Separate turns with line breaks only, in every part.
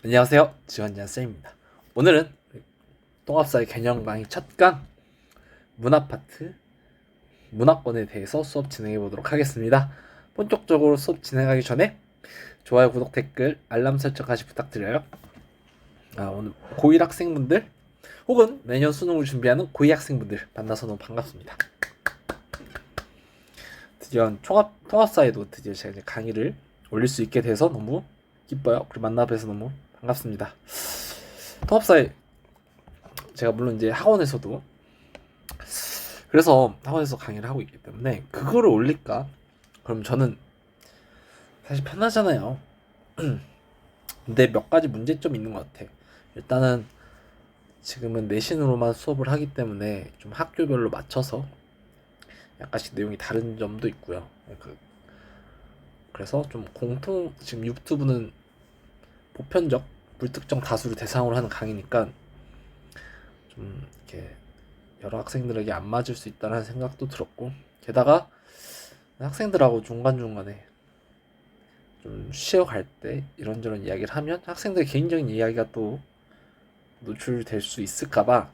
안녕하세요. 지원jan쌤입니다. 오늘은 통합사의 개념 강의 첫 강 문화파트 문화권에 대해서 수업 진행해 보도록 하겠습니다. 본격적으로 수업 진행하기 전에 좋아요, 구독, 댓글, 알람 설정까지 부탁드려요. 오늘 고1 학생분들 혹은 내년 수능을 준비하는 고2 학생분들 만나서 너무 반갑습니다. 드디어 통합사에도 드디어 제가 강의를 올릴 수 있게 돼서 너무 기뻐요. 그리고 만나 뵈서 너무 반갑습니다. 통합사에 제가 물론 이제 학원에서도 그래서 학원에서 강의를 하고 있기 때문에 그거를 올릴까? 그럼 저는 사실 편하잖아요. 근데 몇 가지 문제점이 있는 것 같아. 일단은 지금은 내신으로만 수업을 하기 때문에 좀 학교별로 맞춰서 약간씩 내용이 다른 점도 있고요. 그래서 좀 지금 유튜브는 보편적 불특정 다수를 대상으로 하는 강의니까 좀 이렇게 여러 학생들에게 안 맞을 수 있다는 생각도 들었고, 게다가 학생들하고 중간중간에 좀 쉬어갈 때 이런저런 이야기를 하면 학생들의 개인적인 이야기가 또 노출될 수 있을까봐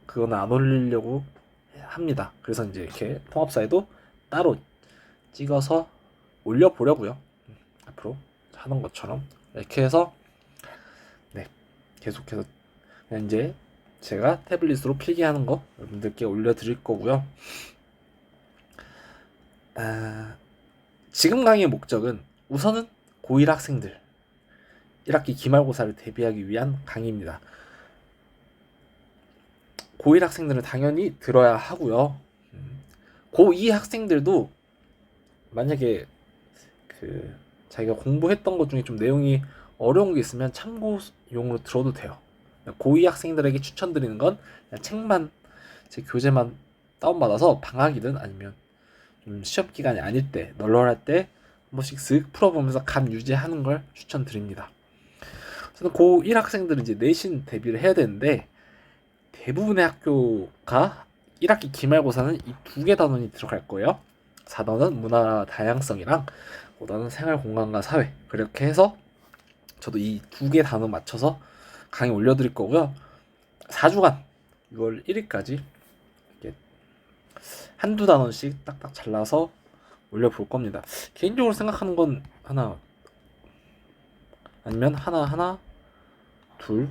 그건 안 올리려고 합니다. 그래서 이제 이렇게 통합사에도 따로 찍어서 올려보려고요. 앞으로 하던 것처럼 이렇게 해서 네, 계속해서 이제 제가 태블릿으로 필기하는 거 여러분들께 올려드릴 거고요. 지금 강의의 목적은 우선은 고1 학생들 1학기 기말고사를 대비하기 위한 강의입니다. 고1 학생들은 당연히 들어야 하고요. 고2 학생들도 만약에 자기가 공부했던 것 중에 좀 내용이 어려운 게 있으면 참고용으로 들어도 돼요. 고2 학생들에게 추천드리는 건 그냥 책만, 제 교재만 다운받아서 방학이든 아니면 좀 시험 기간이 아닐 때, 널널할 때 한 번씩 쓱 풀어보면서 감 유지하는 걸 추천드립니다. 저는 고1 학생들은 이제 내신 대비를 해야 되는데 대부분의 학교가 1학기 기말고사는 이 두 개 단원이 들어갈 거예요. 4단원 문화 다양성이랑 5단원 생활 공간과 사회, 그렇게 해서 저도 이 두 개 단원 맞춰서 강의 올려드릴 거고요. 4주간 6월 1일까지 이렇게 한두 단원씩 딱딱 잘라서 올려볼 겁니다. 개인적으로 생각하는 건 하나, 아니면 하나 둘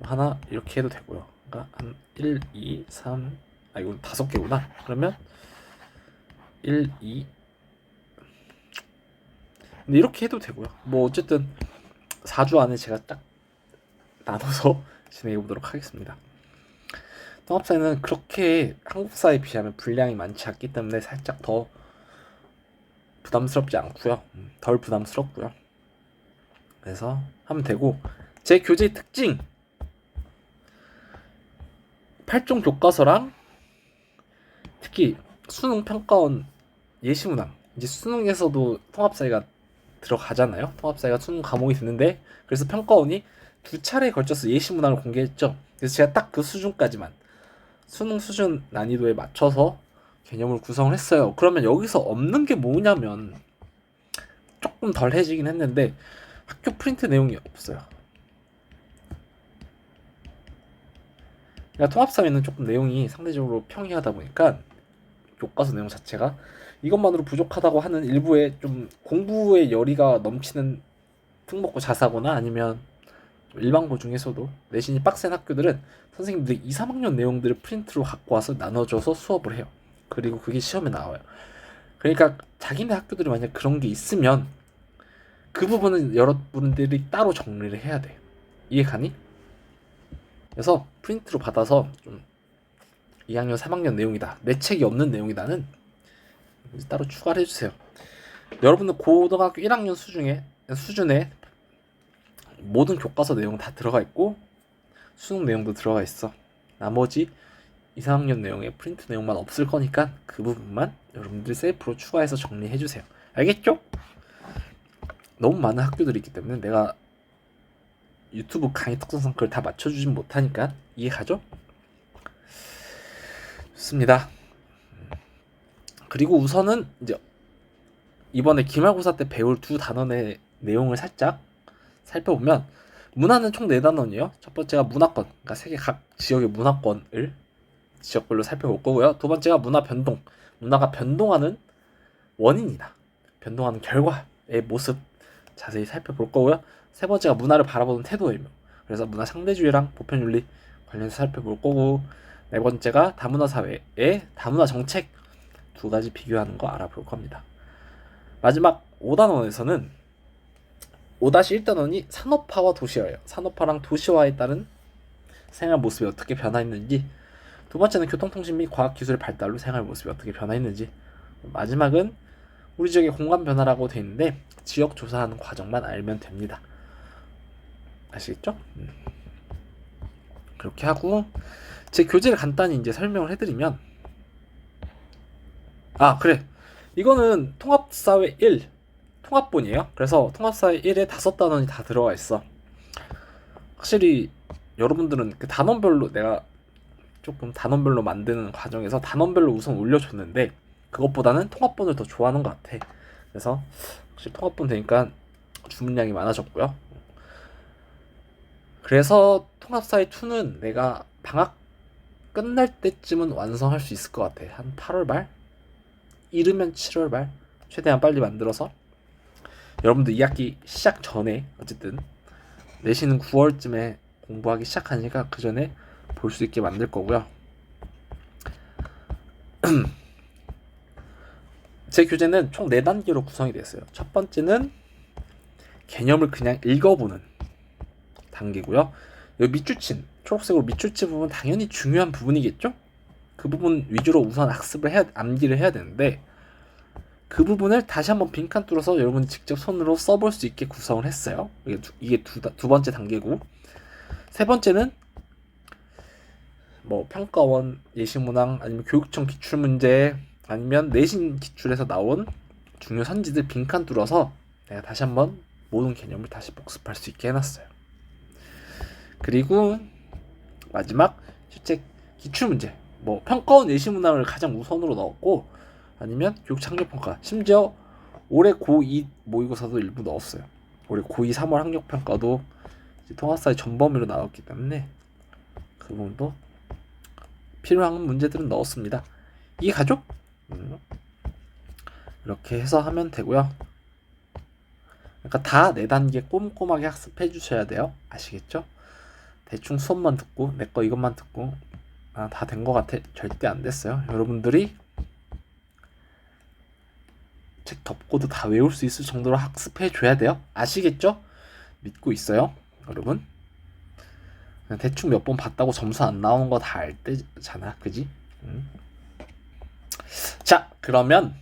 하나 이렇게 해도 되고요. 그러니까 한 1, 2, 3, 이건 5개구나. 그러면 1, 2. 근데 이렇게 해도 되고요. 뭐 어쨌든 4주 안에 제가 딱 나눠서 진행해 보도록 하겠습니다. 통합사는 그렇게 한국사에 비하면 분량이 많지 않기 때문에 살짝 더 부담스럽지 않고요. 덜 부담스럽고요. 그래서 하면 되고, 제 교재의 특징 8종 교과서랑 특히 수능 평가원 예시문항, 이제 수능에서도 통합사회가 들어가잖아요. 통합사회가 수능 과목이 되는데 그래서 평가원이 2차례에 걸쳐서 예시문항을 공개했죠. 그래서 제가 딱 그 수준까지만 수능 수준 난이도에 맞춰서 개념을 구성을 했어요. 그러면 여기서 없는 게 뭐냐면 조금 덜 해지긴 했는데 학교 프린트 내용이 없어요. 그러니까 통합사회는 조금 내용이 상대적으로 평이하다 보니까 교과서 내용 자체가 이것만으로 부족하다고 하는 일부의 좀 공부의 열의가 넘치는 특목고 자사고나 아니면 일반고 중에서도 내신이 빡센 학교들은 선생님들이 2, 3학년 내용들을 프린트로 갖고 와서 나눠줘서 수업을 해요. 그리고 그게 시험에 나와요. 그러니까 자기네 학교들이 만약 그런 게 있으면 그 부분은 여러분들이 따로 정리를 해야 돼. 이해 가니? 그래서 프린트로 받아서 좀 2학년, 3학년 내용이다, 내 책이 없는 내용이다는 따로 추가를 해주세요. 여러분들 고등학교 1학년 수준에 모든 교과서 내용 다 들어가 있고 수능 내용도 들어가 있어. 나머지 2, 3학년 내용에 프린트 내용만 없을 거니까 그 부분만 여러분들이 셀프로 추가해서 정리해주세요. 알겠죠? 너무 많은 학교들이 있기 때문에 내가 유튜브 강의 특성상 그걸 다 맞춰주진 못하니까 이해 가죠? 좋습니다. 그리고 우선은 이제 이번에 기말고사 때 배울 두 단원의 내용을 살짝 살펴보면 문화는 총 4단원이에요. 첫 번째가 문화권, 그러니까 세계 각 지역의 문화권을 지역별로 살펴볼 거고요. 두 번째가 문화 변동, 문화가 변동하는 원인이다. 변동하는 결과의 모습 자세히 살펴볼 거고요. 세 번째가 문화를 바라보는 태도예요. 그래서 문화 상대주의랑 보편윤리 관련해서 살펴볼 거고, 네 번째가 다문화 사회의 다문화 정책 두 가지 비교하는 거 알아볼 겁니다. 마지막 5단원에서는 5-1단원이 산업화와 도시화예요. 산업화랑 도시화에 따른 생활 모습이 어떻게 변화했는지, 두 번째는 교통통신 및 과학기술의 발달로 생활 모습이 어떻게 변화했는지, 마지막은 우리 지역의 공간 변화라고 되어 있는데 지역 조사하는 과정만 알면 됩니다. 아시겠죠? 그렇게 하고 제 교재를 간단히 이제 설명을 해드리면, 그래, 이거는 통합사회 1 통합본이에요. 그래서 통합사회 1에 5단원이 다 들어가 있어. 확실히 여러분들은 그 단원별로 내가 조금 단원별로 만드는 과정에서 단원별로 우선 올려줬는데 그것보다는 통합본을 더 좋아하는 것 같아. 그래서 확실히 통합본 되니까 주문량이 많아졌고요. 그래서 통합사회 2는 내가 방학 끝날 때쯤은 완성할 수 있을 것 같아. 한 8월 말? 이르면 7월 말? 최대한 빨리 만들어서 여러분들 2학기 시작 전에 어쨌든 내신은 9월쯤에 공부하기 시작하니까 그 전에 볼 수 있게 만들 거고요. 제 교재는 총 4단계로 구성이 됐어요. 첫 번째는 개념을 그냥 읽어보는 단계고요. 여기 밑줄친, 초록색으로 밑줄친 부분 당연히 중요한 부분이겠죠? 그 부분 위주로 우선 학습을 해야, 암기를 해야 되는데 그 부분을 다시 한번 빈칸 뚫어서 여러분이 직접 손으로 써볼 수 있게 구성을 했어요. 이게 두 번째 단계고, 세 번째는 뭐 평가원 예시문항 아니면 교육청 기출문제 아니면 내신 기출에서 나온 중요 선지들 빈칸 뚫어서 내가 다시 한번 모든 개념을 다시 복습할 수 있게 해놨어요. 그리고 마지막 실제 기출문제, 뭐 평가원 예시문항을 가장 우선으로 넣었고 아니면 교육창조평가, 심지어 올해 고2 모의고사도 일부 넣었어요. 올해 고2 3월 학력평가도 통합사회 전범위로 나왔기 때문에 그 부분도 필요한 문제들은 넣었습니다. 이해가죠? 이렇게 해서 하면 되고요. 그러니까 다 4단계 꼼꼼하게 학습해 주셔야 돼요. 아시겠죠? 대충 수업만 듣고 내 거 이것만 듣고 다 된 것 같아. 절대 안 됐어요. 여러분들이 책 덮고도 다 외울 수 있을 정도로 학습해 줘야 돼요. 아시겠죠? 믿고 있어요, 여러분. 대충 몇 번 봤다고 점수 안 나오는 거 다 알 때잖아, 그지? 자, 그러면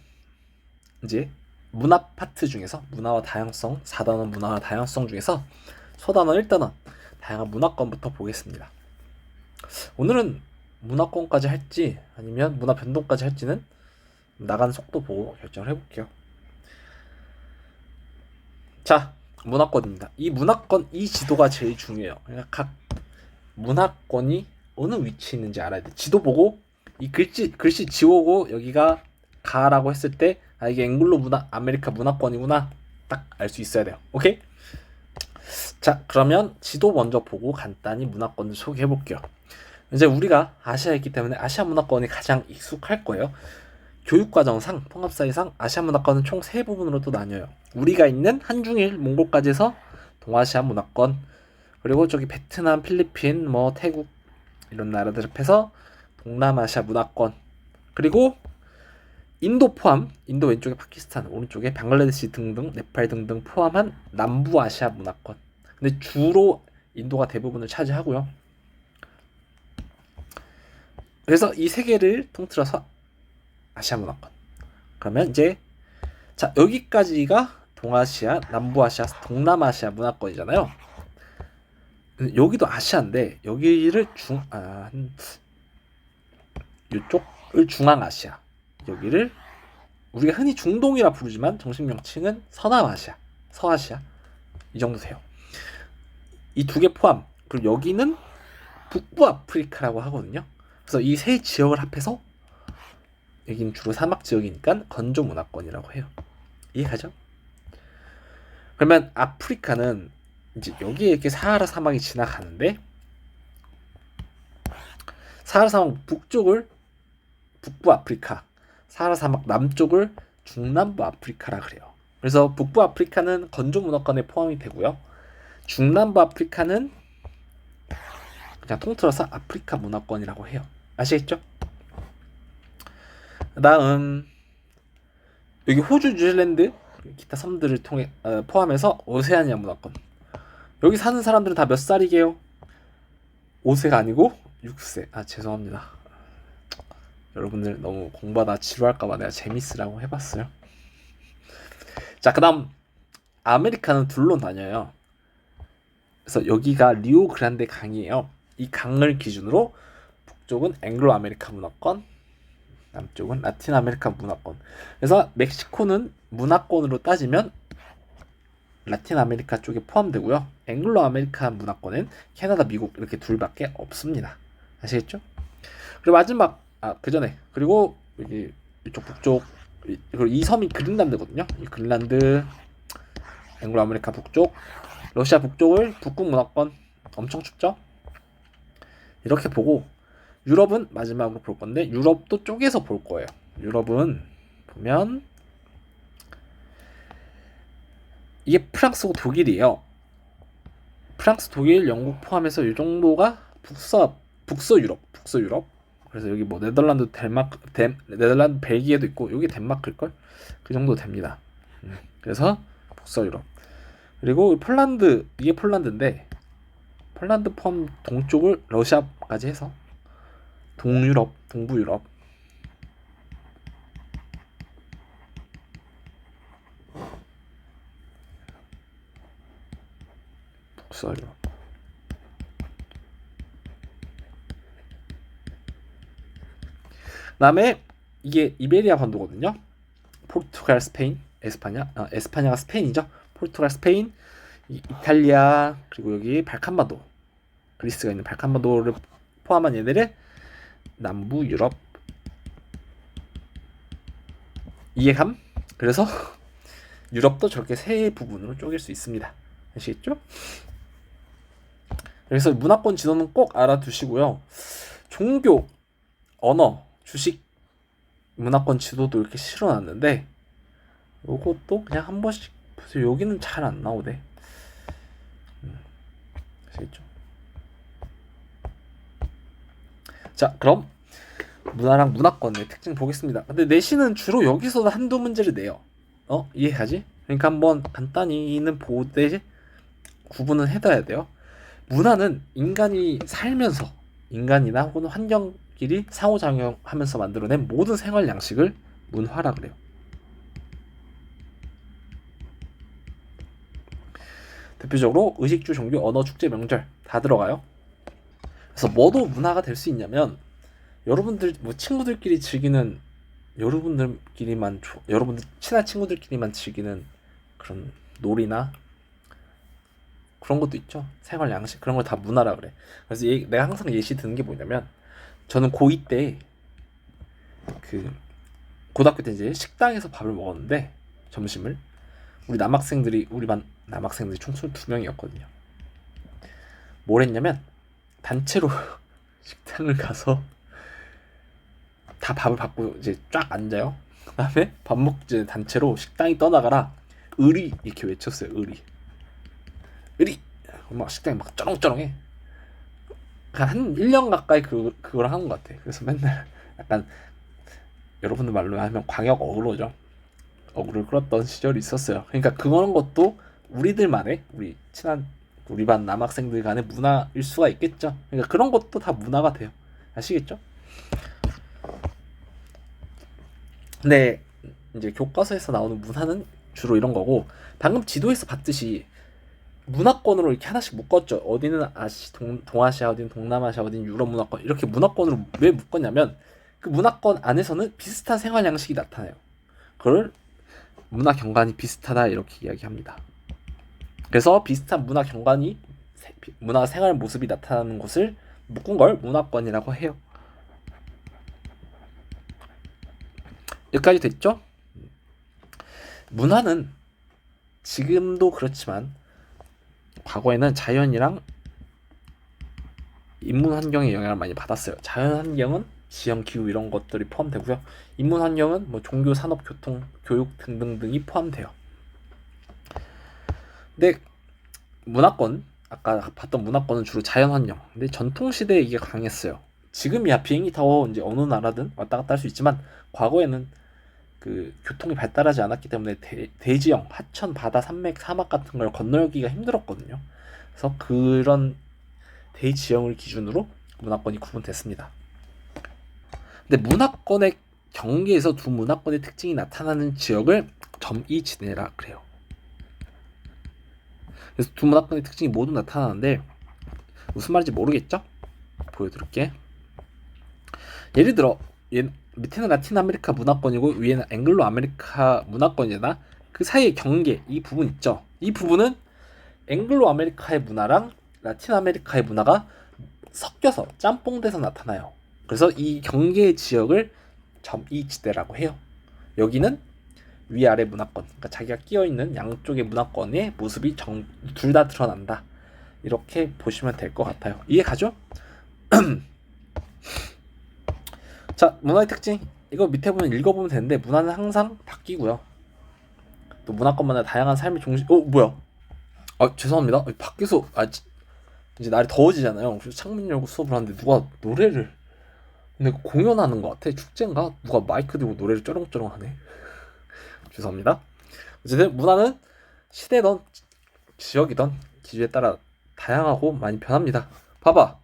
이제 문화 파트 중에서 문화와 다양성, 4단원 문화와 다양성 중에서 소단원 1단원 다양한 문화권부터 보겠습니다. 오늘은 문화권까지 할지 아니면 문화 변동까지 할지는 나간 속도 보고 결정을 해볼게요. 자, 문화권입니다. 이 문화권, 이 지도가 제일 중요해요. 그러니까 각 문화권이 어느 위치에 있는지 알아야 돼. 지도 보고 이 글씨 지우고 여기가 가라고 했을 때 이게 앵글로 문화, 아메리카 문화권이구나 딱 알 수 있어야 돼요. 오케이? 자, 그러면 지도 먼저 보고 간단히 문화권을 소개해 볼게요. 이제 우리가 아시아에 있기 때문에 아시아 문화권이 가장 익숙할 거예요. 교육과정상, 통합사회상 아시아 문화권은 총 3부분으로 또 나뉘어요. 우리가 있는 한중일, 몽골까지 해서 동아시아 문화권, 그리고 저기 베트남, 필리핀, 뭐 태국 이런 나라들 합해서 동남아시아 문화권, 그리고 인도 포함, 인도 왼쪽에 파키스탄, 오른쪽에 방글라데시 등등, 네팔 등등 포함한 남부아시아 문화권. 근데 주로 인도가 대부분을 차지하고요. 그래서 이 3개를 통틀어서 아시아 문화권. 그러면 이제 자, 여기까지가 동아시아, 남부아시아, 동남아시아 문화권이잖아요. 여기도 아시아인데 여기를 이쪽을 중앙아시아, 여기를 우리가 흔히 중동이라 부르지만 정식 명칭은 서남아시아, 서아시아 이 정도 돼요. 이 2개 포함. 그리고 여기는 북부 아프리카라고 하거든요. 그래서 이 3 지역을 합해서 여기는 주로 사막 지역이니까 건조 문화권이라고 해요. 이해가죠? 그러면 아프리카는 이제 여기에 이렇게 사하라 사막이 지나가는데 사하라 사막 북쪽을 북부 아프리카, 사하라 사막 남쪽을 중남부 아프리카라 그래요. 그래서 북부 아프리카는 건조 문화권에 포함이 되고요. 중남부 아프리카는 그냥 통틀어서 아프리카 문화권이라고 해요. 아시겠죠? 그다음 여기 호주, 뉴질랜드, 기타 섬들을 통해 포함해서 오세아니아 문화권. 여기 사는 사람들은 다 몇 살이게요? 5세가 아니고 6세. 아 죄송합니다. 여러분들 너무 공부하다 지루할까봐 내가 재밌으라고 해봤어요. 자, 그다음 아메리카는 둘로 나뉘어요. 그래서 여기가 리오 그란데 강이에요. 이 강을 기준으로 북쪽은 앵글로 아메리카 문화권, 남쪽은 라틴 아메리카 문화권. 그래서 멕시코는 문화권으로 따지면 라틴 아메리카 쪽에 포함되고요. 앵글로 아메리카 문화권은 캐나다, 미국 이렇게 둘밖에 없습니다. 아시겠죠? 그리고 마지막 그 전에 그리고 여기 이쪽 북쪽 그리고 이 섬이 그린란드거든요. 이 그린란드, 앵글로 아메리카 북쪽, 러시아 북쪽을 북극 문화권. 엄청 춥죠? 이렇게 보고 유럽은 마지막으로 볼 건데 유럽도 쪼개서 볼 거예요. 유럽은 보면 이게 프랑스고 독일이에요. 프랑스, 독일, 영국 포함해서 이 정도가 북서 유럽. 그래서 여기 뭐 네덜란드, 네덜란드, 벨기에도 있고 여기 덴마크일 걸. 그 정도 됩니다. 그래서 북서 유럽. 그리고 폴란드, 이게 폴란드인데 폴란드 포함 동쪽을 러시아까지 해서 동유럽, 동부 유럽. 북서 유럽. 그다음에 이게 이베리아 반도거든요. 포르투갈, 스페인, 에스파냐가 스페인이죠. 포르투갈, 스페인, 이탈리아, 그리고 여기 발칸반도, 그리스가 있는 발칸반도를 포함한 얘네를 남부 유럽. 이해감? 그래서 유럽도 저렇게 세 부분으로 쪼갤 수 있습니다. 아시겠죠? 그래서 문화권 지도는 꼭 알아두시고요. 종교, 언어, 주식, 문화권 지도도 이렇게 실어놨는데 요것도 그냥 한 번씩 보세요. 여기는 잘 안 나오네. 아시겠죠? 자, 그럼 문화랑 문화권의 특징 보겠습니다. 근데 내신은 주로 여기서 한두 문제를 내요. 이해하지? 그러니까 한번 간단히는 보되 구분은 해둬야 돼요. 문화는 인간이 살면서 인간이나 혹은 환경끼리 상호작용하면서 만들어낸 모든 생활 양식을 문화라 그래요. 대표적으로 의식주, 종교, 언어, 축제, 명절 다 들어가요. 그래서 뭐도 문화가 될 수 있냐면 여러분들 뭐 친구들끼리 즐기는 여러분들 친한 친구들끼리만 즐기는 그런 놀이나 그런 것도 있죠. 생활 양식 그런 걸 다 문화라 그래. 그래서 내가 항상 예시 드는 게 뭐냐면 저는 고2 때 그 고등학교 때 이제 식당에서 밥을 먹었는데 점심을 우리 반 남학생들이 총 22명이었거든요. 뭘 했냐면 단체로 식당을 가서 다 밥을 받고 이제 쫙 앉아요. 그다음에 밥 먹지 단체로 식당이 떠나가라 의리 이렇게 외쳤어요. 의리 막 식당이 막 쩌렁쩌렁해. 한 1년 가까이 그걸 한 것 같아. 그래서 맨날 약간 여러분들 말로 하면 광역 어그로죠. 어그를 끌었던 시절이 있었어요. 그러니까 그런 것도 우리들만의 우리 반 남학생들 간의 문화일 수가 있겠죠. 그러니까 그런 것도 다 문화가 돼요. 아시겠죠? 근데 이제 교과서에서 나오는 문화는 주로 이런 거고 방금 지도에서 봤듯이 문화권으로 이렇게 하나씩 묶었죠. 어디는 동아시아, 어디는 동남아시아, 어디는 유럽 문화권 이렇게 문화권으로 왜 묶었냐면 그 문화권 안에서는 비슷한 생활 양식이 나타나요. 그걸 문화 경관이 비슷하다 이렇게 이야기합니다. 그래서 비슷한 문화 경관이 문화 생활 모습이 나타나는 곳을 묶은 걸 문화권이라고 해요. 여기까지 됐죠? 문화는 지금도 그렇지만 과거에는 자연이랑 인문 환경의 영향을 많이 받았어요. 자연 환경은 지형, 기후 이런 것들이 포함되고요. 인문 환경은 뭐 종교, 산업, 교통, 교육 등등등이 포함돼요. 근데 문화권, 아까 봤던 문화권은 주로 자연 환경. 근데 전통 시대에 이게 강했어요. 지금이야 비행기 타고 이제 어느 나라든 왔다 갔다 할 수 있지만 과거에는 그 교통이 발달하지 않았기 때문에 대지형, 하천, 바다, 산맥, 사막 같은 걸 건너기가 힘들었거든요. 그래서 그런 대지형을 기준으로 문화권이 구분됐습니다. 근데 문화권의 경계에서 두 문화권의 특징이 나타나는 지역을 점이지대라 그래요. 그래서 두 문화권의 특징이 모두 나타나는데 무슨 말인지 모르겠죠? 보여드릴게. 예를 들어 밑에는 라틴 아메리카 문화권이고 위에는 앵글로 아메리카 문화권이잖아. 그 사이의 경계 이 부분 있죠. 이 부분은 앵글로 아메리카의 문화랑 라틴 아메리카의 문화가 섞여서 짬뽕돼서 나타나요. 그래서 이 경계 지역을 점이지대라고 해요. 여기는 위아래 문화권, 그러니까 자기가 끼어 있는 양쪽의 문화권의 모습이 둘 다 드러난다. 이렇게 보시면 될 것 같아요. 이해 가죠? 자, 문화의 특징. 이거 밑에 보면 읽어보면 되는데 문화는 항상 바뀌고요. 또 문화권마다 다양한 삶의 중심. 뭐야? 죄송합니다. 밖에서 이제 날이 더워지잖아요. 그래서 창문 열고 수업을 하는데 누가 노래를 근데 공연하는 것 같아. 축제인가? 누가 마이크 들고 노래를 쩌렁쩌렁 하네. 죄송합니다. 어쨌든 문화는 시대든 지역이든 기준에 따라 다양하고 많이 변합니다. 봐봐.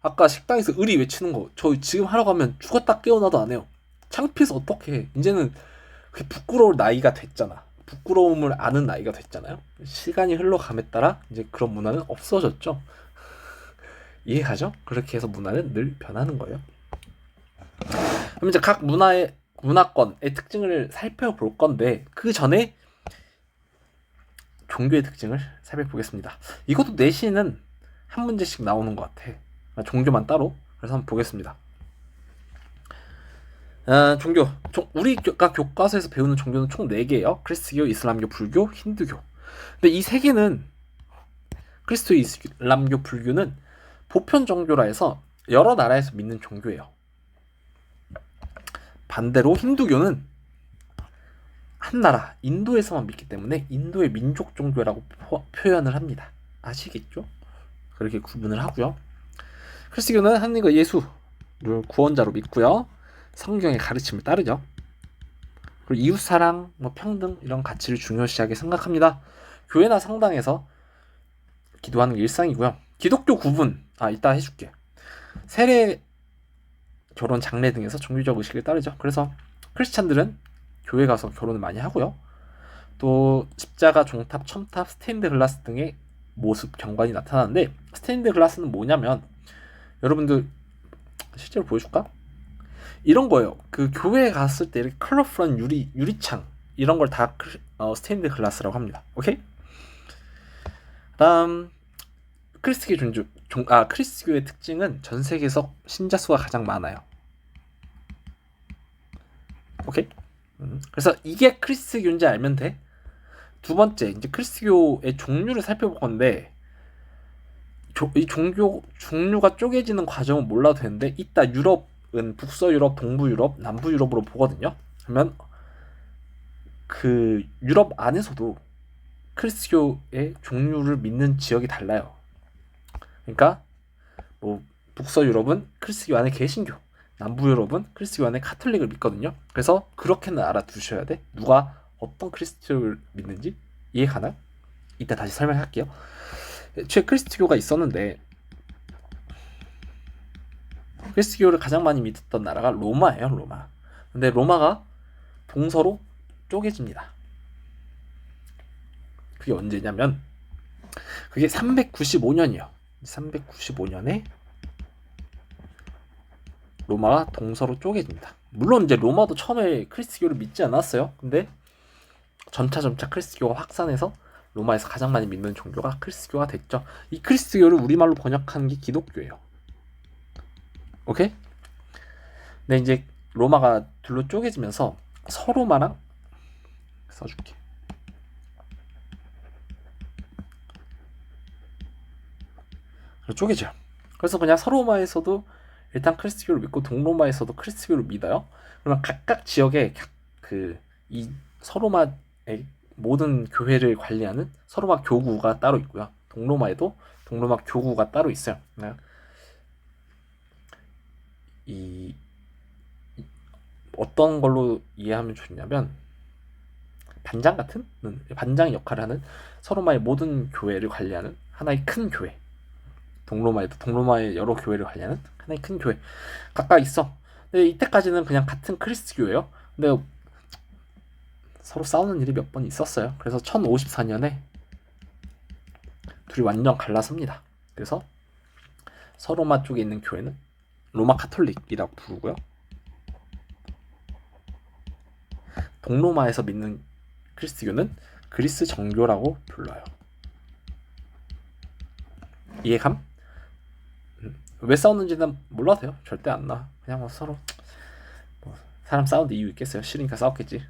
아까 식당에서 의리 외치는 거 저 지금 하라고 하면 죽었다 깨어나도 안 해요. 창피해서 어떡해. 이제는 그게 부끄러울 나이가 됐잖아. 부끄러움을 아는 나이가 됐잖아요. 시간이 흘러감에 따라 이제 그런 문화는 없어졌죠. 이해가죠? 그렇게 해서 문화는 늘 변하는 거예요. 그럼 이제 각 문화권의 특징을 살펴볼 건데 그 전에 종교의 특징을 살펴보겠습니다. 이것도 내신은 한 문제씩 나오는 것 같아. 종교만 따로. 그래서 한번 보겠습니다. 종교. 우리가 교과서에서 배우는 종교는 총 4개예요. 크리스트교, 이슬람교, 불교, 힌두교. 근데 이 3개는 크리스트, 이슬람교, 불교는 보편 종교라 해서 여러 나라에서 믿는 종교예요. 반대로 힌두교는 한 나라, 인도에서만 믿기 때문에 인도의 민족 종교라고 표현을 합니다. 아시겠죠? 그렇게 구분을 하고요. 크리스교는 하나님과 예수를 구원자로 믿고요. 성경의 가르침을 따르죠. 그리고 이웃사랑, 평등 이런 가치를 중요시하게 생각합니다. 교회나 성당에서 기도하는 게 일상이고요. 기독교 구분, 이따 해줄게. 세례, 결혼, 장례 등에서 종교적 의식을 따르죠. 그래서 크리스찬들은 교회 가서 결혼을 많이 하고요. 또 십자가, 종탑, 첨탑, 스테인드 글라스 등의 모습, 경관이 나타나는데 스테인드 글라스는 뭐냐면 여러분들 실제로 보여줄까? 이런 거예요. 그 교회에 갔을 때 이렇게 컬러풀한 유리창 이런 걸 다 스테인드 글라스라고 합니다. 오케이? 다음 크리스트교 크리스트교의 특징은 전 세계에서 신자 수가 가장 많아요. 오케이? 그래서 이게 크리스트교인지 알면 돼. 두 번째, 이제 크리스트교의 종류를 살펴볼 건데 이 종류가 쪼개지는 과정은 몰라도 되는데 이따 유럽은 북서유럽, 동부유럽, 남부유럽으로 보거든요. 그러면 그 유럽 안에서도 크리스트교의 종류를 믿는 지역이 달라요. 그러니까 뭐 북서유럽은 크리스트교 안에 개신교, 남부유럽은 크리스트교 안에 카톨릭을 믿거든요. 그래서 그렇게는 알아두셔야 돼. 누가 어떤 크리스트교를 믿는지 이해 가나요? 이따 다시 설명할게요. 애초에 크리스트교가 있었는데 크리스트교를 가장 많이 믿었던 나라가 로마예요. 로마. 근데 로마가 동서로 쪼개집니다. 그게 언제냐면 그게 395년이요. 395년에 로마가 동서로 쪼개집니다. 물론 이제 로마도 처음에 크리스트교를 믿지 않았어요. 근데 점차 크리스트교가 확산해서 로마에서 가장 많이 믿는 종교가 크리스트교가 됐죠. 이 크리스트교를 우리말로 번역하는 게 기독교예요. 오케이? 근데 이제 로마가 둘로 쪼개지면서 서로마랑 써줄게. 쪼개져요. 그래서 그냥 서로마에서도 일단 크리스티교를 믿고 동로마에서도 크리스티교를 믿어요. 그러면 각각 지역에 이 서로마의 모든 교회를 관리하는 서로마 교구가 따로 있고요. 동로마에도 동로마 교구가 따로 있어요. 이 어떤 걸로 이해하면 좋냐면 반장 같은 반장 역할을 하는 서로마의 모든 교회를 관리하는 하나의 큰 교회. 동로마에도 동로마의 여러 교회를 관리하는 하나의 큰 교회 각각 있어. 근데 이때까지는 그냥 같은 크리스트교예요. 근데 서로 싸우는 일이 몇 번 있었어요. 그래서 1054년에 둘이 완전 갈라섭니다. 그래서 서로마 쪽에 있는 교회는 로마 카톨릭이라고 부르고요. 동로마에서 믿는 크리스트교는 그리스 정교라고 불러요. 이해감? 왜 싸웠는지는 몰라도 돼요. 절대 안 나. 그냥 뭐 서로 사람 싸우는데 이유 있겠어요. 싫으니까 싸웠겠지.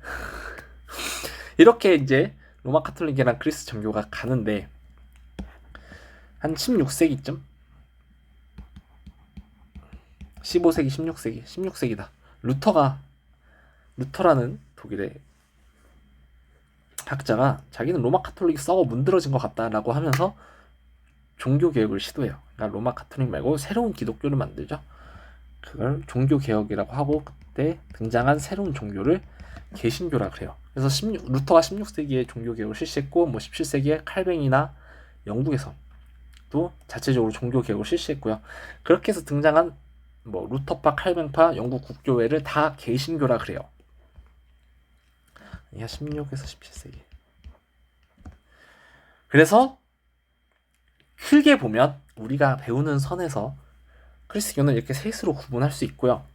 이렇게 이제 로마 카톨릭이랑 그리스 정교가 가는데 한 16세기쯤 15세기 16세기다. 루터라는 독일의 학자가 자기는 로마 카톨릭이 썩어 문드러진 것 같다라고 하면서 종교 개혁을 시도해요. 그러니까 로마 카톨릭 말고 새로운 기독교를 만들죠. 그걸 종교 개혁이라고 하고 그때 등장한 새로운 종교를 개신교라 그래요. 그래서 루터가 16세기에 종교 개혁을 실시했고 17세기에 칼뱅이나 영국에서 또 자체적으로 종교 개혁을 실시했고요. 그렇게 해서 등장한 루터파, 칼뱅파, 영국 국교회를 다 개신교라 그래요. 16에서 17세기. 그래서 크게 보면 우리가 배우는 선에서 크리스교는 이렇게 셋으로 구분할 수 있고요.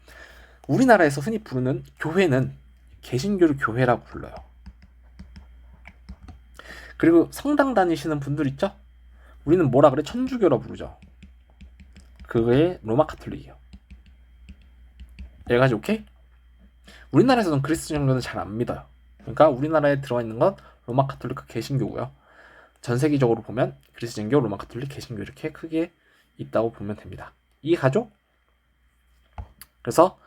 우리나라에서 흔히 부르는 교회는 개신교를 교회라고 불러요. 그리고 성당 다니시는 분들 있죠? 우리는 뭐라 그래? 천주교라고 부르죠. 그게 로마 카톨릭이에요. 여기까지 오케이? 우리나라에서는 그리스 정교는 잘 안 믿어요. 그러니까 우리나라에 들어가 있는 건 로마 카톨릭과 개신교고요. 전 세계적으로 보면 그리스 정교, 로마 카톨릭, 개신교 이렇게 크게 있다고 보면 됩니다. 이해가죠? 그래서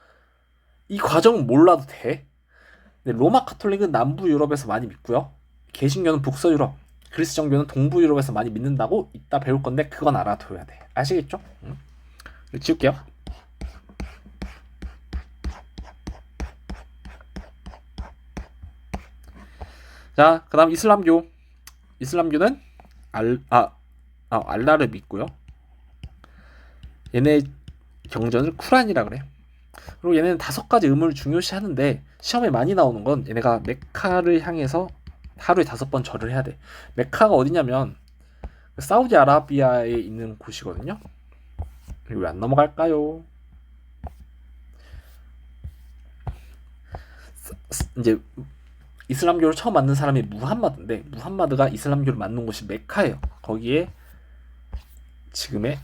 이 과정은 몰라도 돼. 근데 로마 카톨릭은 남부 유럽에서 많이 믿고요. 개신교는 북서 유럽, 그리스 정교는 동부 유럽에서 많이 믿는다고 이따 배울 건데 그건 알아둬야 돼. 아시겠죠? 응? 지울게요. 자, 그다음 이슬람교. 이슬람교는 알라를 믿고요. 얘네 경전을 쿠란이라 그래. 그리고 얘네는 5가지 의무를 중요시하는데 시험에 많이 나오는 건 얘네가 메카를 향해서 하루에 5번 절을 해야 돼. 메카가 어디냐면 사우디아라비아에 있는 곳이거든요. 왜 안 넘어갈까요? 이제 이슬람교를 처음 만든 사람이 무함마드인데 무함마드가 이슬람교를 만든 곳이 메카예요. 거기에 지금의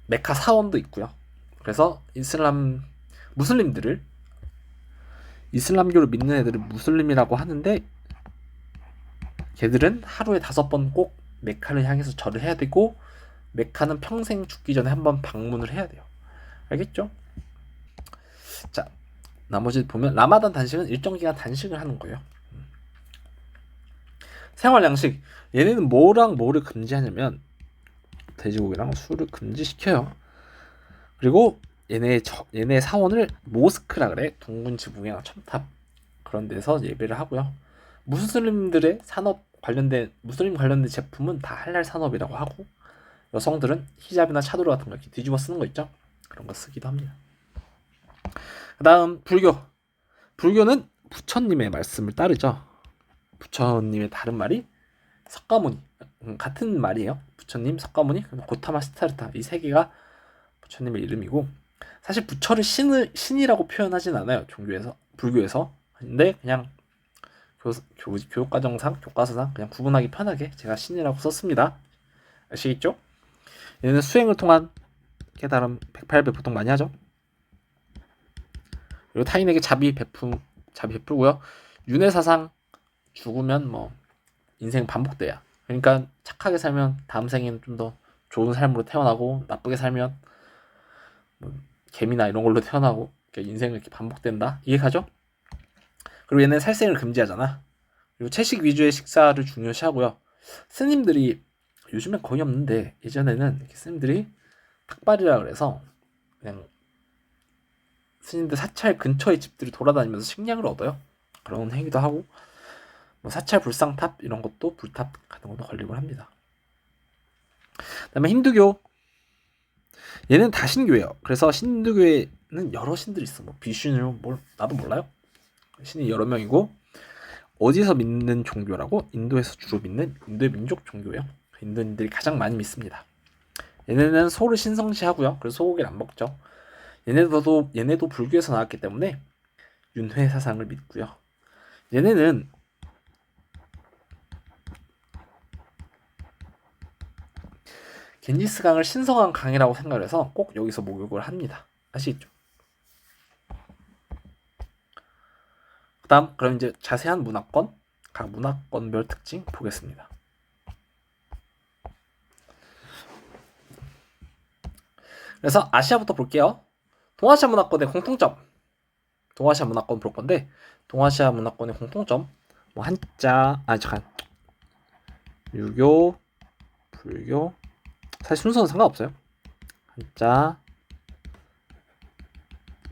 메카 사원도 있고요. 그래서 무슬림들을 이슬람교를 믿는 애들을 무슬림이라고 하는데 걔들은 하루에 5번 꼭 메카를 향해서 절을 해야 되고 메카는 평생 죽기 전에 한번 방문을 해야 돼요. 알겠죠? 자, 나머지 보면 라마단 단식은 일정 기간 단식을 하는 거예요. 생활 양식 얘네는 뭐랑 뭐를 금지하냐면 돼지고기랑 술을 금지시켜요. 그리고 얘네 사원을 모스크라 그래. 둥근 지붕이나 첨탑 그런 데서 예배를 하고요. 무슬림 관련된 제품은 다 할랄 산업이라고 하고 여성들은 히잡이나 차도르 같은 거 이렇게 뒤집어 쓰는 거 있죠. 그런 거 쓰기도 합니다. 그 다음 불교는 부처님의 말씀을 따르죠. 부처님의 다른 말이 석가모니 같은 말이에요. 부처님, 석가모니, 고타마 시타르타 이 세 개가 부처님의 이름이고 사실 부처를 신이라고 표현하진 않아요. 불교에서. 근데 그냥 교육과정상 교과서상 그냥 구분하기 편하게 제가 신이라고 썼습니다. 아시겠죠? 얘는 수행을 통한 깨달음 108배 보통 많이 하죠. 그리고 타인에게 자비 베풀고요. 윤회사상 죽으면 인생 반복돼야. 그러니까 착하게 살면 다음 생에는 좀 더 좋은 삶으로 태어나고 나쁘게 살면 뭐 개미나 이런 걸로 태어나고 인생을 이렇게 반복된다. 이해가죠? 그리고 얘는 살생을 금지하잖아. 그리고 채식 위주의 식사를 중요시하고요. 스님들이 요즘엔 거의 없는데 예전에는 스님들이 탁발이라 그래서 그냥 스님들 사찰 근처의 집들이 돌아다니면서 식량을 얻어요. 그런 행위도 하고 뭐 사찰 불상탑 이런 것도 불탑 같은 것도 걸리고 합니다. 그다음에 힌두교 얘는 다신교예요. 그래서 힌두교에는 여러 신들이 있어. 뭐 비슈누 뭘 나도 몰라요. 신이 여러 명이고 어디서 믿는 종교라고? 인도에서 주로 믿는 인도의 민족 종교예요. 인도인들이 가장 많이 믿습니다. 얘네는 소를 신성시하고요. 그래서 소고기를 안 먹죠. 얘네도 불교에서 나왔기 때문에 윤회 사상을 믿고요. 얘네는 겐지스강을 신성한 강이라고 생각해서 꼭 여기서 목욕을 합니다. 아시겠죠? 그다음 그럼 이제 자세한 문화권 각 문화권별 특징 보겠습니다. 그래서 아시아부터 볼게요. 동아시아 문화권의 공통점. 동아시아 문화권 볼 건데 동아시아 문화권의 공통점 뭐 한자 유교 불교 사실 순서는 상관없어요. 한자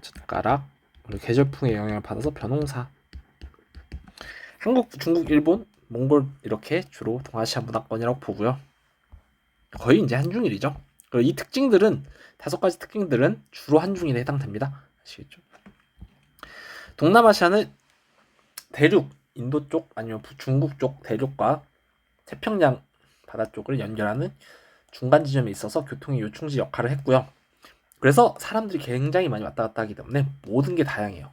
젓가락 그리고 계절풍의 영향을 받아서 벼농사 한국 중국 일본 몽골 이렇게 주로 동아시아 문화권이라고 보고요. 거의 이제 한중일이죠. 그리고 이 특징들은 5가지 특징들은 주로 한중일에 해당됩니다. 아시겠죠? 동남아시아는 대륙 인도 쪽 아니면 중국 쪽 대륙과 태평양 바다 쪽을 연결하는 중간 지점에 있어서 교통의 요충지 역할을 했고요. 그래서 사람들이 굉장히 많이 왔다 갔다 하기 때문에 모든 게 다양해요.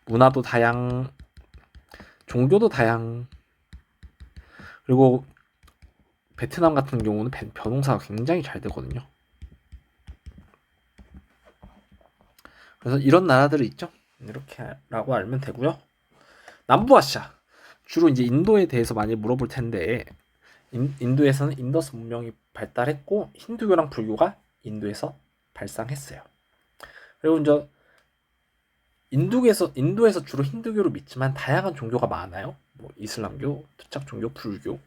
문화도 다양, 종교도 다양. 그리고 베트남 같은 경우는 벼농사가 굉장히 잘 되거든요. 그래서 이런 나라들이 있죠. 이렇게라고 알면 되고요. 남부아시아 주로 이제 인도에 대해서 많이 물어볼 텐데 인도에서는 인더스 문명이 발달했고 힌두교랑 불교가 인도에서 발상했어요. 그리고 이제 인도에서 주로 힌두교를 믿지만 다양한 종교가 많아요. 뭐 이슬람교, 토착 종교, 불교.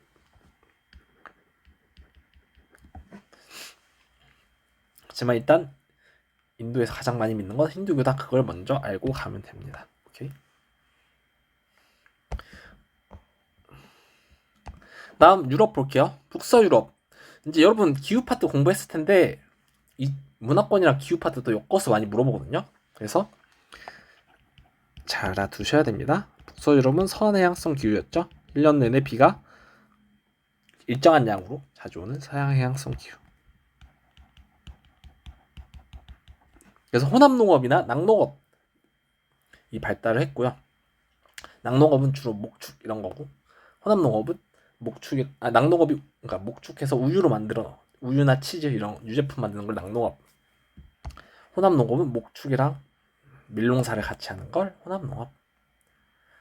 하지만 일단 인도에서 가장 많이 믿는 건 힌두교다. 그걸 먼저 알고 가면 됩니다. 오케이. 다음 유럽 볼게요. 북서유럽. 이제 여러분 기후 파트 공부했을 텐데 이 문화권이랑 기후 파트도 엮어서 많이 물어보거든요. 그래서 잘 알아두셔야 됩니다. 북서유럽은 서해양성 기후였죠. 1년 내내 비가 일정한 양으로 자주 오는 서해양성 기후. 그래서 혼합농업이나 낙농업이 발달을 했고요. 낙농업은 주로 목축 이런 거고 혼합농업은 낙농업이 그러니까 목축해서 우유로 만들어 우유나 치즈 이런 유제품 만드는 걸 낙농업. 혼합농업은 목축이랑 밀농사를 같이 하는 걸 혼합농업.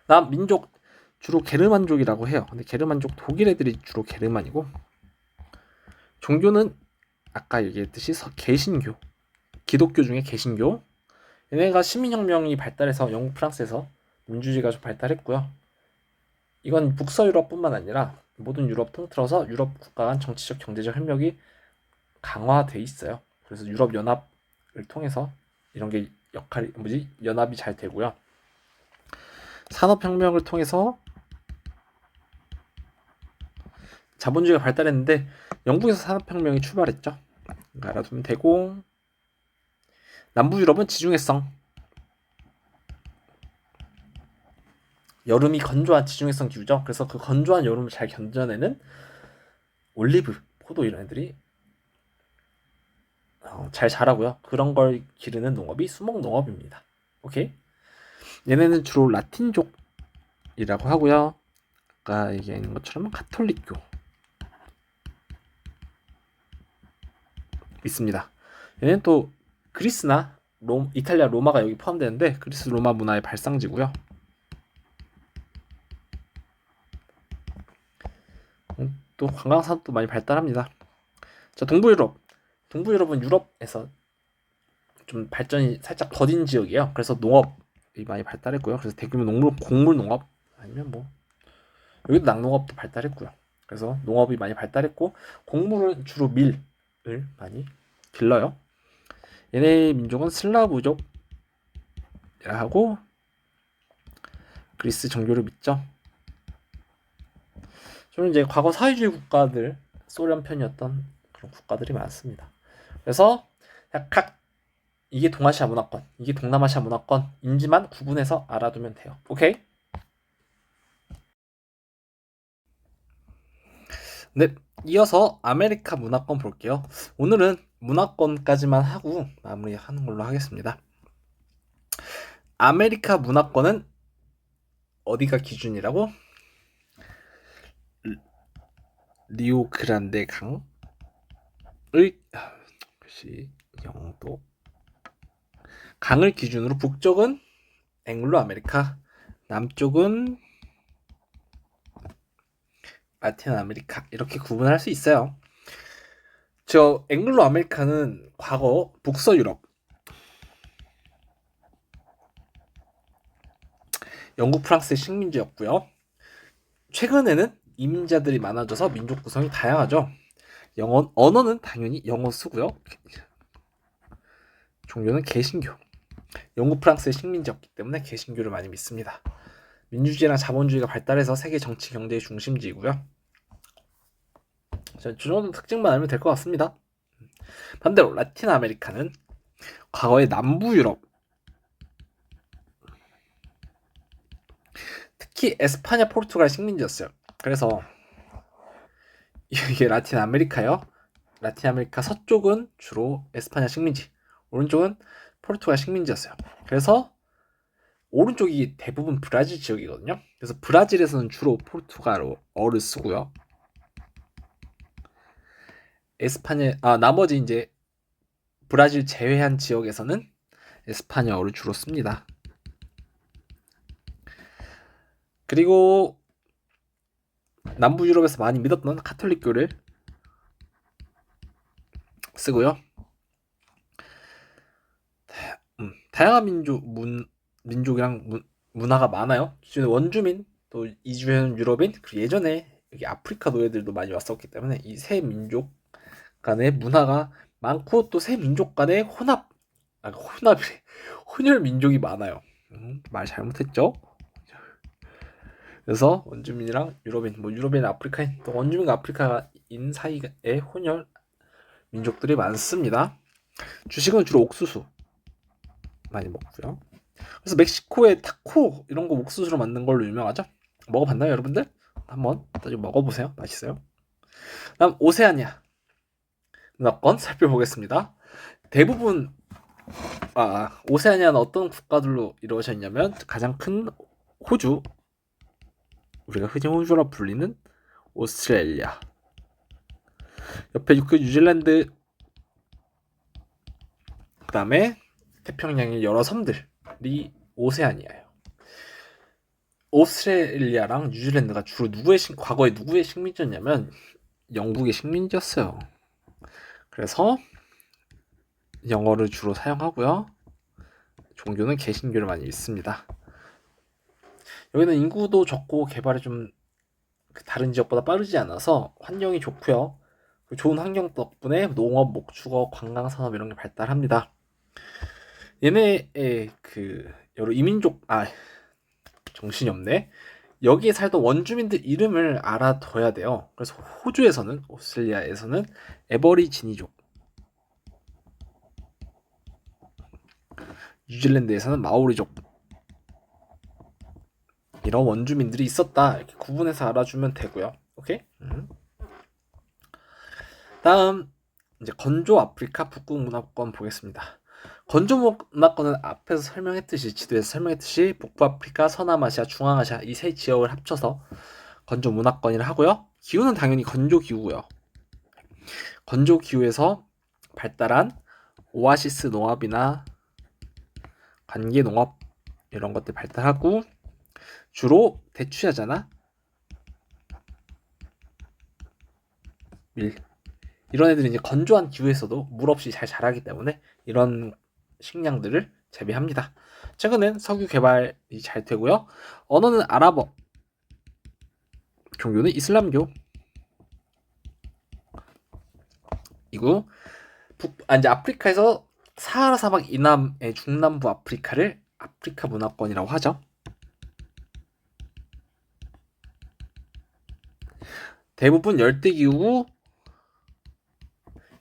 다음 민족 주로 게르만족이라고 해요. 근데 게르만족 독일 애들이 주로 게르만이고 종교는 아까 얘기했듯이 개신교, 기독교 중에 개신교. 얘네가 시민혁명이 발달해서 영국, 프랑스에서 민주주의가 좀 발달했고요. 이건 북서유럽뿐만 아니라 모든 유럽 통틀어서 유럽 국가 간 정치적, 경제적 협력이 강화돼 있어요. 그래서 유럽 연합을 통해서 이런 게 연합이 잘 되고요. 산업혁명을 통해서 자본주의가 발달했는데 영국에서 산업혁명이 출발했죠. 알아두면 되고 남부 유럽은 지중해성 여름이 건조한 지중해성 기후죠. 그래서 그 건조한 여름을 잘 견뎌내는 올리브, 포도 이런 애들이 잘 자라고요. 그런 걸 기르는 농업이 수목 농업입니다. 오케이. 얘네는 주로 라틴족이라고 하고요. 아까 얘기한 것처럼 가톨릭교 있습니다. 얘는 또 그리스나 이탈리아 로마가 여기 포함되는데 그리스 로마 문화의 발상지고요. 또 관광산업도 많이 발달합니다. 자, 동부 유럽은 유럽에서 좀 발전이 살짝 더딘 지역이에요. 그래서 농업이 많이 발달했고요. 그래서 대규모 곡물 농업 아니면 뭐 여기도 낙농업도 발달했고요. 그래서 농업이 많이 발달했고 곡물은 주로 밀을 많이 길러요. 얘네 민족은 슬라브족이라 하고 그리스 정교를 믿죠. 저는 이제 과거 사회주의 국가들 소련 편이었던 그런 국가들이 많습니다. 그래서 각 이게 동아시아 문화권, 이게 동남아시아 문화권인지만 구분해서 알아두면 돼요. 오케이? 네, 이어서 아메리카 문화권 볼게요. 오늘은 문화권까지만 하고 마무리하는 걸로 하겠습니다. 아메리카 문화권은 어디가 기준이라고? 리오그란데 강의 영도 강을 기준으로 북쪽은 앵글로 아메리카, 남쪽은 라틴 아메리카 이렇게 구분할 수 있어요. 저 앵글로 아메리카는 과거 북서 유럽, 영국, 프랑스의 식민지였고요. 최근에는 이민자들이 많아져서 민족 구성이 다양하죠. 언어는 당연히 영어 쓰고요. 종교는 개신교. 영국, 프랑스의 식민지였기 때문에 개신교를 많이 믿습니다. 민주주의랑 자본주의가 발달해서 세계 정치 경제의 중심지이고요. 저 정도 특징만 알면 될 것 같습니다. 반대로 라틴 아메리카는 과거의 남부 유럽, 특히 에스파냐, 포르투갈 식민지였어요. 그래서 이게 라틴 아메리카요. 라틴 아메리카 서쪽은 주로 에스파냐 식민지, 오른쪽은 포르투갈 식민지였어요. 그래서 오른쪽이 대부분 브라질 지역이거든요. 그래서 브라질에서는 주로 포르투갈어를 쓰고요. 나머지 이제 브라질 제외한 지역에서는 에스파냐어를 주로 씁니다. 그리고 남부 유럽에서 많이 믿었던 카톨릭교를 쓰고요. 다양한 민족이랑 문화가 많아요. 기존에 원주민, 또 이주해온 유럽인, 그리고 예전에 여기 아프리카 노예들도 많이 왔었기 때문에 이 세 민족 간의 문화가 많고 또 세 민족 간의 혼혈 민족이 많아요. 말 잘못했죠? 그래서 원주민이랑 유럽인, 뭐 유럽인, 아프리카인, 또 원주민과 아프리카인 사이에 혼혈 민족들이 많습니다. 주식은 주로 옥수수 많이 먹고요. 그래서 멕시코의 타코 이런 거 옥수수로 만든 걸로 유명하죠. 먹어봤나요, 여러분들? 한번 나중에 먹어보세요. 맛있어요. 다음 오세아니아 문화권 살펴보겠습니다. 대부분 오세아니아는 어떤 국가들로 이루어져 있냐면 가장 큰 호주, 우리가 흔히 호주라 불리는 오스트레일리아, 옆에 뉴질랜드, 그 다음에 태평양의 여러 섬들이 오세아니아예요. 오스트레일리아랑 뉴질랜드가 주로 과거에 누구의 식민지였냐면 영국의 식민지였어요. 그래서 영어를 주로 사용하고요. 종교는 개신교를 많이 믿습니다. 여기는 인구도 적고 개발이 좀 다른 지역보다 빠르지 않아서 환경이 좋고요. 좋은 환경 덕분에 농업, 목축업, 관광산업 이런 게 발달합니다. 얘네의 여러 이민족 정신이 없네. 여기에 살던 원주민들 이름을 알아둬야 돼요. 그래서 호주에서는, 오스트레일리아에서는 에버리지니족, 뉴질랜드에서는 마오리족, 이런 원주민들이 있었다. 이렇게 구분해서 알아주면 되고요. 오케이? 다음 이제 건조 아프리카 북극 문화권 보겠습니다. 건조 문화권은 앞에서 설명했듯이, 지도에서 설명했듯이 북부아프리카, 서남아시아, 중앙아시아 이 세 지역을 합쳐서 건조 문화권이라 하고요. 기후는 당연히 건조 기후고요. 건조 기후에서 발달한 오아시스 농업이나 관계 농업 이런 것들 발달하고 주로 대추야자나 이런 애들이 이제 건조한 기후에서도 물 없이 잘 자라기 때문에 이런 식량들을 재배합니다. 최근엔 석유 개발이 잘 되고요. 언어는 아랍어, 종교는 이슬람교. 이고 이제 아프리카에서 사하라 사막 이남의 중남부 아프리카를 아프리카 문화권이라고 하죠. 대부분 열대 기후,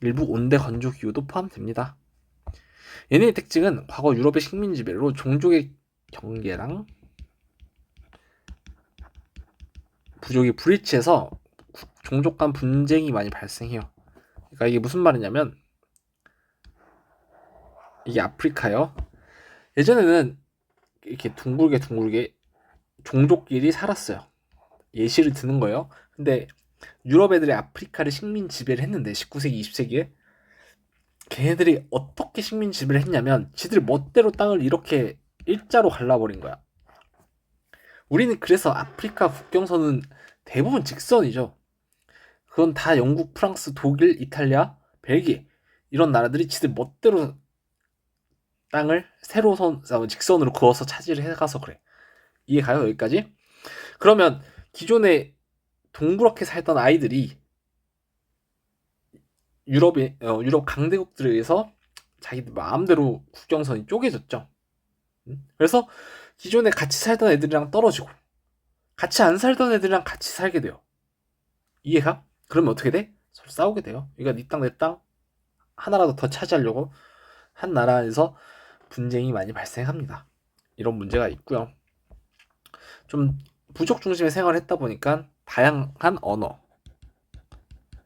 일부 온대 건조 기후도 포함됩니다. 얘네의 특징은 과거 유럽의 식민 지배로 종족의 경계랑 부족이 불일치해서 종족 간 분쟁이 많이 발생해요. 그러니까 이게 무슨 말이냐면 이게 아프리카요. 예전에는 이렇게 둥글게 종족끼리 살았어요. 예시를 드는 거예요. 근데 유럽 애들이 아프리카를 식민 지배를 했는데 19세기, 20세기에 걔네들이 어떻게 식민 지배를 했냐면 지들 멋대로 땅을 이렇게 일자로 갈라버린 거야. 우리는 그래서 아프리카 국경선은 대부분 직선이죠. 그건 다 영국, 프랑스, 독일, 이탈리아, 벨기에 이런 나라들이 지들 멋대로 땅을 직선으로 그어서 차지를 해가서 그래. 이해가요? 여기까지? 그러면 기존에 동그랗게 살던 아이들이 유럽 강대국들에 의해서 자기들 마음대로 국경선이 쪼개졌죠. 그래서 기존에 같이 살던 애들이랑 떨어지고 같이 안 살던 애들이랑 같이 살게 돼요. 이해가? 그러면 어떻게 돼? 서로 싸우게 돼요. 그러니까 네 땅 내 땅 하나라도 더 차지하려고 한 나라에서 분쟁이 많이 발생합니다. 이런 문제가 있고요. 좀 부족 중심의 생활을 했다 보니까 다양한 언어,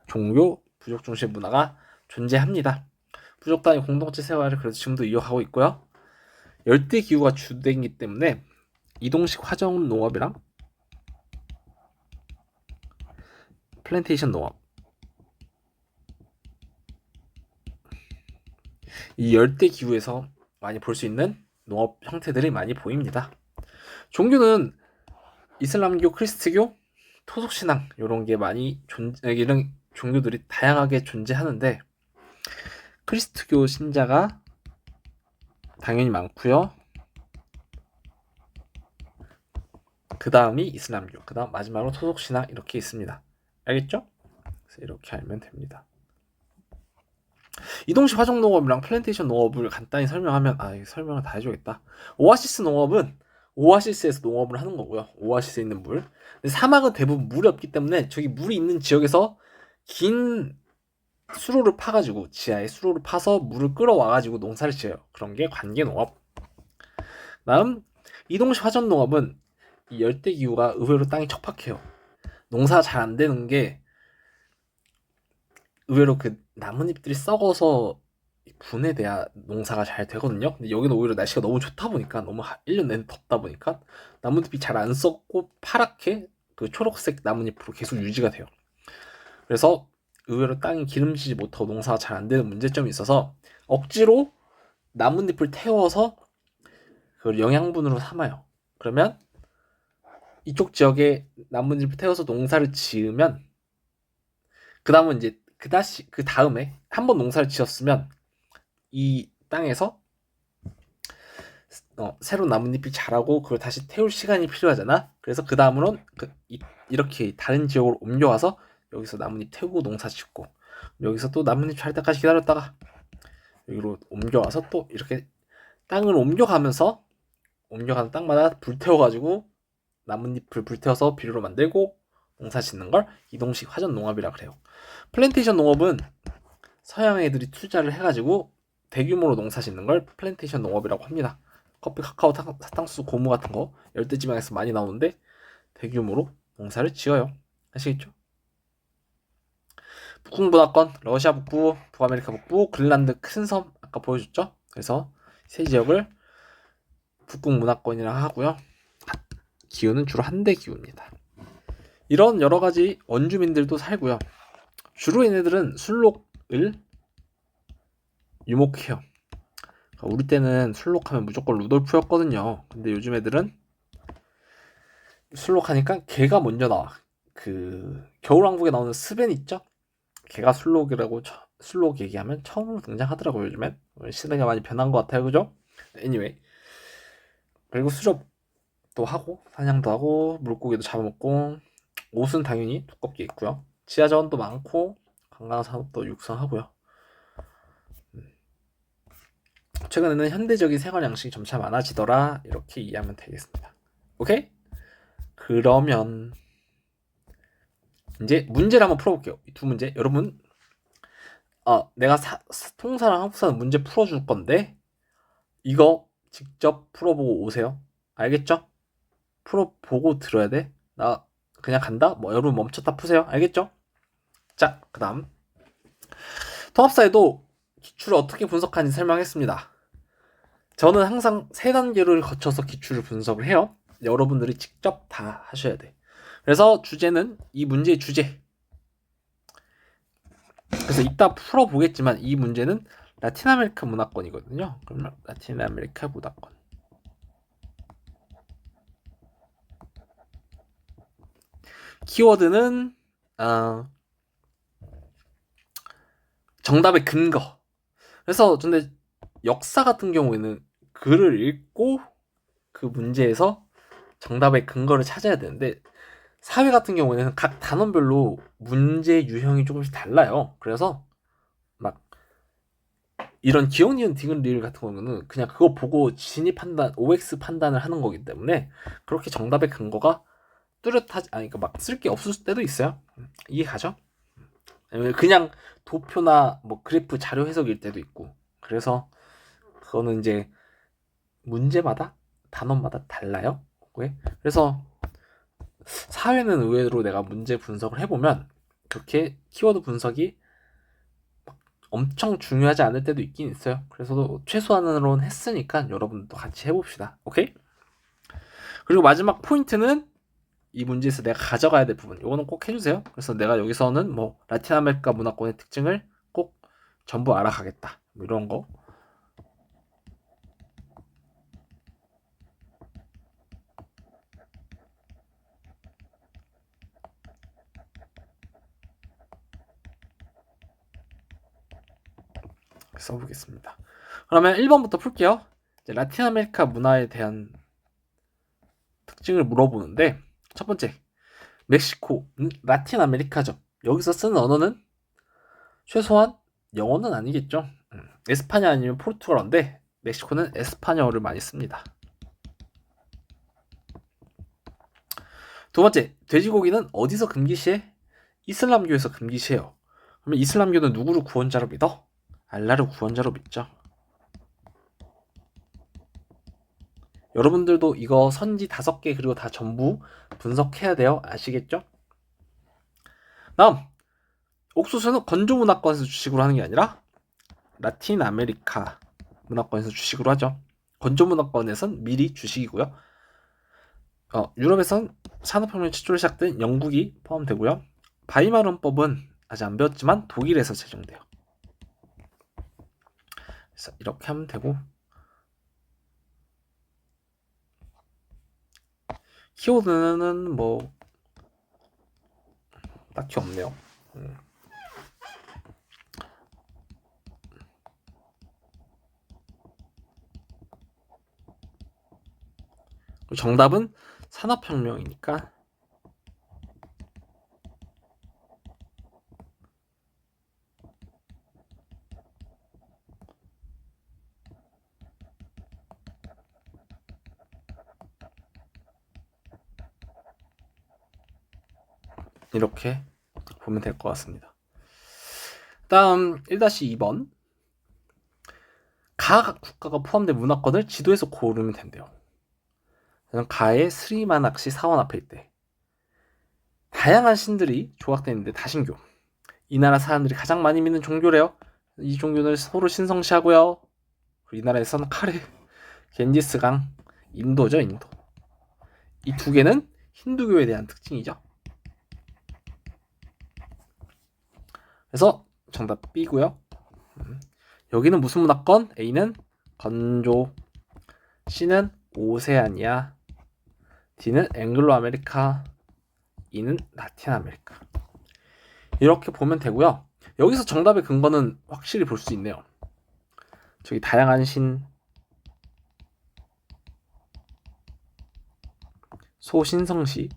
종교, 부족 중심 문화가 존재합니다. 부족 단위 공동체 생활을 그래도 지금도 이어가고 있고요. 열대 기후가 주되기 때문에 이동식 화정 농업이랑 플랜테이션 농업, 이 열대 기후에서 많이 볼 수 있는 농업 형태들이 많이 보입니다. 종교는 이슬람교, 크리스트교, 토속신앙 이런 게 많이 이런 종교들이 다양하게 존재하는데 크리스트교 신자가 당연히 많고요. 그 다음이 이슬람교, 그 다음 마지막으로 토속신앙 이렇게 있습니다. 알겠죠? 그래서 이렇게 알면 됩니다. 이동식 화정 농업이랑 플랜테이션 농업을 간단히 설명하면 이거 설명을 다 해줘야겠다. 오아시스 농업은 오아시스에서 농업을 하는 거고요. 오아시스에 있는 물. 근데 사막은 대부분 물이 없기 때문에 저기 물이 있는 지역에서 긴 수로를 파가지고 지하에 수로를 파서 물을 끌어와가지고 농사를 지어요. 그런 게 관계 농업. 다음 이동식 화전 농업은 이 열대 기후가 의외로 땅이 척박해요. 농사가 잘 안 되는 게 의외로 그 나뭇잎들이 썩어서 분해돼야 농사가 잘 되거든요. 근데 여기는 오히려 날씨가 너무 좋다 보니까 너무 1년 내내 덥다 보니까 나뭇잎이 잘 안 썩고 파랗게 그 초록색 나뭇잎으로 계속 유지가 돼요. 그래서 의외로 땅이 기름지지 못하고 농사가 잘 안 되는 문제점이 있어서 억지로 나뭇잎을 태워서 그걸 영양분으로 삼아요. 그러면 이쪽 지역에 나뭇잎을 태워서 농사를 지으면 그 다음은 이제 그 다음에 한 번 농사를 지었으면 이 땅에서 새로 나뭇잎이 자라고 그걸 다시 태울 시간이 필요하잖아. 그래서 그 다음으로는 이렇게 다른 지역으로 옮겨와서 여기서 나뭇잎 태우고 농사 짓고 여기서 또 나뭇잎 자랄 때까지 기다렸다가 여기로 옮겨와서 또 이렇게 땅을 옮겨가는 땅마다 불태워가지고 나뭇잎을 불태워서 비료로 만들고 농사 짓는 걸 이동식 화전 농업이라 그래요. 플랜테이션 농업은 서양 애들이 투자를 해가지고 대규모로 농사 짓는 걸 플랜테이션 농업이라고 합니다. 커피, 카카오, 사탕수수, 고무 같은 거 열대지방에서 많이 나오는데 대규모로 농사를 지어요. 아시겠죠? 북극문화권, 러시아 북부, 북아메리카 북부, 그린란드 큰 섬 아까 보여줬죠? 그래서 세 지역을 북극문화권이라 하고요. 기후는 주로 한대 기후입니다. 이런 여러 가지 원주민들도 살고요. 주로 얘네들은 술록을 유목해요. 우리 때는 술록하면 무조건 루돌프였거든요. 근데 요즘 애들은 술록하니까 개가 먼저 나와. 그 겨울왕국에 나오는 스벤 있죠? 걔가 술록 얘기하면 처음으로 등장하더라고요. 요즘엔 시대가 많이 변한 것 같아요. 그죠? anyway, 그리고 수렵도 하고 사냥도 하고 물고기도 잡아먹고 옷은 당연히 두껍게 입고요. 지하 자원도 많고 관광 산업도 육성하고요. 최근에는 현대적인 생활 양식이 점차 많아지더라. 이렇게 이해하면 되겠습니다. 오케이? 그러면 이제 문제를 한번 풀어볼게요. 이 두 문제. 여러분, 내가 통사랑 한국사는 문제 풀어줄 건데 이거 직접 풀어보고 오세요. 알겠죠? 풀어보고 들어야 돼. 나 그냥 간다? 뭐 여러분 멈췄다 푸세요. 알겠죠? 자, 그 다음 통합사에도 기출을 어떻게 분석하는지 설명했습니다. 저는 항상 3단계를 거쳐서 기출을 분석을 해요. 여러분들이 직접 다 하셔야 돼. 그래서 주제는 이 문제의 주제. 그래서 이따 풀어보겠지만 이 문제는 라틴 아메리카 문화권이거든요. 그러면 라틴 아메리카 문화권. 키워드는 정답의 근거. 그래서 근데 역사 같은 경우에는 글을 읽고 그 문제에서 정답의 근거를 찾아야 되는데 사회 같은 경우에는 각 단원별로 문제 유형이 조금씩 달라요. 그래서 막 이런 기억, 니은, 디귿, 리을 같은 경우는 그냥 그거 보고 진입 판단, OX 판단을 하는 거기 때문에 그렇게 정답의 근거가 뚜렷하지, 그러니까 막 쓸 게 없을 때도 있어요. 이해 가죠? 그냥 도표나 뭐 그래프 자료 해석일 때도 있고. 그래서 그거는 이제 문제마다 단원마다 달라요. 왜? 그래서 사회는 의외로 내가 문제 분석을 해보면 그렇게 키워드 분석이 엄청 중요하지 않을 때도 있긴 있어요. 그래서 최소한으로는 했으니까 여러분도 같이 해봅시다. 오케이? 그리고 마지막 포인트는 이 문제에서 내가 가져가야 될 부분. 이거는 꼭 해주세요. 그래서 내가 여기서는 뭐 라틴 아메리카 문화권의 특징을 꼭 전부 알아가겠다. 뭐 이런 거. 써보겠습니다. 그러면 1번부터 풀게요. 이제 라틴 아메리카 문화에 대한 특징을 물어보는데 첫 번째, 멕시코, 라틴 아메리카죠. 여기서 쓰는 언어는 최소한 영어는 아니겠죠. 에스파냐 아니면 포르투갈어인데 멕시코는 에스파냐어를 많이 씁니다. 두 번째, 돼지고기는 어디서 금기시해? 이슬람교에서 금기시해요. 그러면 이슬람교는 누구를 구원자로 믿어? 알라를 구원자로 믿죠. 여러분들도 이거 선지 5개 그리고 다 전부 분석해야 돼요. 아시겠죠? 다음, 옥수수는 건조 문화권에서 주식으로 하는 게 아니라 라틴 아메리카 문화권에서 주식으로 하죠. 건조 문화권에선 미리 주식이고요. 유럽에선 산업혁명 최초로 시작된 영국이 포함되고요. 바이마르헌법은 아직 안 배웠지만 독일에서 제정돼요. 그래서 이렇게 하면 되고 키워드는 뭐 딱히 없네요. 정답은 산업혁명이니까 이렇게 보면 될 것 같습니다. 다음 1-2번 가 국가가 포함된 문화권을 지도에서 고르면 된대요. 가의 스리마낙시 사원 앞에 있대. 다양한 신들이 조각되어 있는데 다신교. 이 나라 사람들이 가장 많이 믿는 종교래요. 이 종교는 서로 신성시하고요. 이 나라에서는 카레, 겐지스강, 인도죠, 인도. 이 2개는 힌두교에 대한 특징이죠. 그래서 정답 B고요. 여기는 무슨 문화권? A는 건조, C는 오세아니아, D는 앵글로 아메리카, E는 라틴 아메리카. 이렇게 보면 되고요. 여기서 정답의 근거는 확실히 볼 수 있네요. 저기 다양한 신, 소신성시,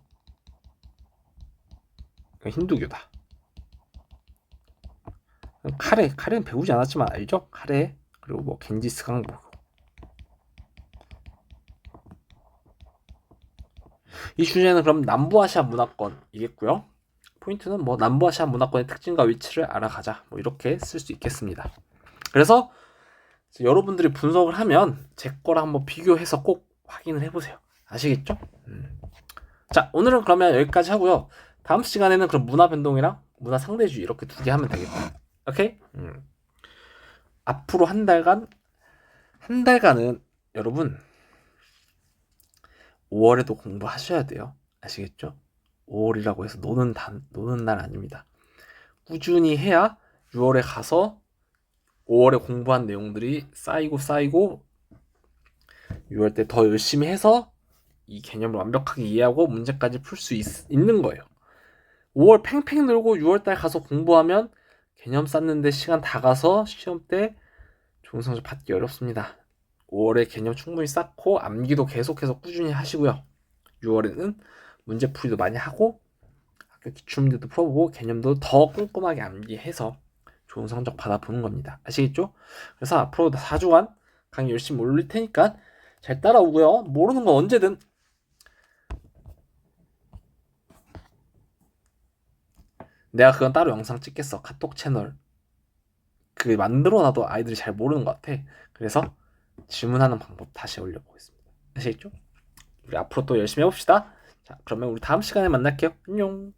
힌두교다. 카레는 배우지 않았지만 알죠? 카레, 그리고 뭐 겐지스 강보. 이 주제는 그럼 남부아시아 문화권이겠고요. 포인트는 뭐 남부아시아 문화권의 특징과 위치를 알아가자, 뭐 이렇게 쓸 수 있겠습니다. 그래서 여러분들이 분석을 하면 제 거랑 한번 비교해서 꼭 확인을 해보세요. 아시겠죠? 자, 오늘은 그러면 여기까지 하고요. 다음 시간에는 그럼 문화 변동이랑 문화 상대주의 이렇게 두 개 하면 되겠다. 오케이? 앞으로 한 달간은 여러분 5월에도 공부하셔야 돼요. 아시겠죠? 5월이라고 해서 노는 날 아닙니다. 꾸준히 해야 6월에 가서 5월에 공부한 내용들이 쌓이고 6월 때 더 열심히 해서 이 개념을 완벽하게 이해하고 문제까지 풀 수 있는 거예요. 5월 팽팽 놀고 6월달 가서 공부하면 개념 쌓는데 시간 다 가서 시험 때 좋은 성적 받기 어렵습니다. 5월에 개념 충분히 쌓고 암기도 계속해서 꾸준히 하시고요. 6월에는 문제풀이도 많이 하고 학교 기출문제도 풀어보고 개념도 더 꼼꼼하게 암기해서 좋은 성적 받아보는 겁니다. 아시겠죠? 그래서 앞으로 4주간 강의 열심히 올릴 테니까 잘 따라오고요. 모르는 건 언제든 내가 그건 따로 영상 찍겠어. 카톡 채널 그 만들어놔도 아이들이 잘 모르는 것 같아. 그래서 질문하는 방법 다시 올려보겠습니다. 아시겠죠? 우리 앞으로 또 열심히 해봅시다. 자, 그러면 우리 다음 시간에 만날게요. 안녕.